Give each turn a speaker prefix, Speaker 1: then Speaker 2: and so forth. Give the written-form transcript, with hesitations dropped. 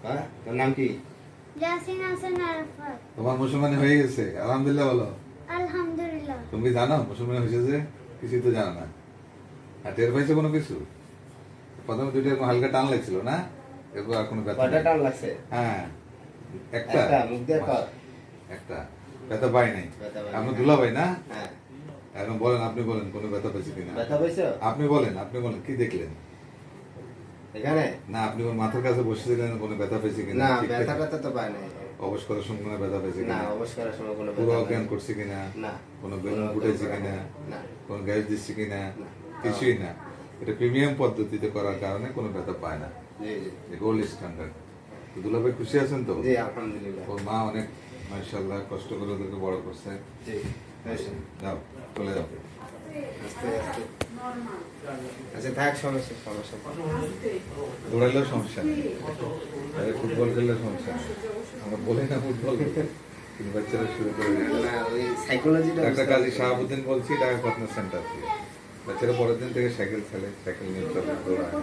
Speaker 1: হ্যাঁ, তোর নাম কি?
Speaker 2: ইয়াসিন হাসান আরাফাত।
Speaker 3: তোমার মুসলমানি হয়ে গেছে? আলহামদুলিল্লাহ বলো।
Speaker 2: আলহামদুলিল্লাহ।
Speaker 3: তুমি জানো মুসলমানি হয়েছে যে? কিছুই তো জানো না। আর টের পাইছো কোনো কিছু? প্রথমে দুইটা এরকম হালকা টান লাগছিল না? এরপর আর কোনো ব্যথা
Speaker 1: কয়টা
Speaker 3: নেই।
Speaker 1: টান লাগছে?
Speaker 3: হ্যাঁ, একটা
Speaker 1: একটা, মুখ দিয়ে কর।
Speaker 3: একটা ব্যথা পাই নাই।
Speaker 1: ব্যথা পাই
Speaker 3: আপনি
Speaker 1: নাই।
Speaker 3: দুলা ভাই না?
Speaker 1: হ্যাঁ।
Speaker 3: এখন বলেন, আপনি বলেন কোনো ব্যথা পাইছে কিনা?
Speaker 1: ব্যথা পাইছো?
Speaker 3: আপনি বলেন কি দেখলেন?
Speaker 1: এখানে?
Speaker 3: না, আপনি ওর মাথার কাছে বসেছিলেন, কোনো ব্যথা পেয়েছে কিনা?
Speaker 1: না,
Speaker 3: ঠিক
Speaker 1: ব্যথা
Speaker 3: আছে?
Speaker 1: ব্যথা তো পাই নাই।
Speaker 3: অবশ করার সময় কোনো ব্যথা পেয়েছে
Speaker 1: না,
Speaker 3: কিনা?
Speaker 1: অবশ করার সময় কোনো
Speaker 3: পুরো
Speaker 1: ব্যথা পাই
Speaker 3: অজ্ঞান
Speaker 1: নাই।
Speaker 3: করছে কিনা?
Speaker 1: না।
Speaker 3: কোনো বেলুন
Speaker 1: কোনো
Speaker 3: ফুটাইছে
Speaker 1: অজ্ঞান
Speaker 3: কিনা?
Speaker 1: না।
Speaker 3: কোনো গ্যাস দিচ্ছে কিনা?
Speaker 1: না।
Speaker 3: কিছুই না। এটা প্রিমিয়াম পদ্ধতিতে করার কারণে কোনো ব্যথা পায় না।
Speaker 1: জি, জি।
Speaker 3: Gold standard. তো দুলাভাই খুশি আছেন তো?
Speaker 1: জি, আলহামদুলিল্লাহ।
Speaker 3: ওর মা অনেক মাশাআল্লাহ কষ্ট করে ওদেরকে বড় করছে।
Speaker 1: জি, আসেন।
Speaker 3: যাও, চলে যাও।
Speaker 1: আস্তে আস্তে। আচ্ছা, থাক, সমস্যা
Speaker 3: দৌড়াইলেও সমস্যা নেই, আরে ফুটবল খেললে সমস্যা নেই। আমরা বলি না ফুটবল, কিন্তু বাচ্চারা শুরু করে দিয়েছে।
Speaker 1: না, ওই সাইকোলজিটা
Speaker 3: একটা কাজী শাহাবুদ্দিন বলছি, ঢাকা কটন সেন্টার থেকে বাচ্চারা পরের দিন থেকে সাইকেল খেলে, সাইকেল নিয়ে চলে, দৌড়ায়,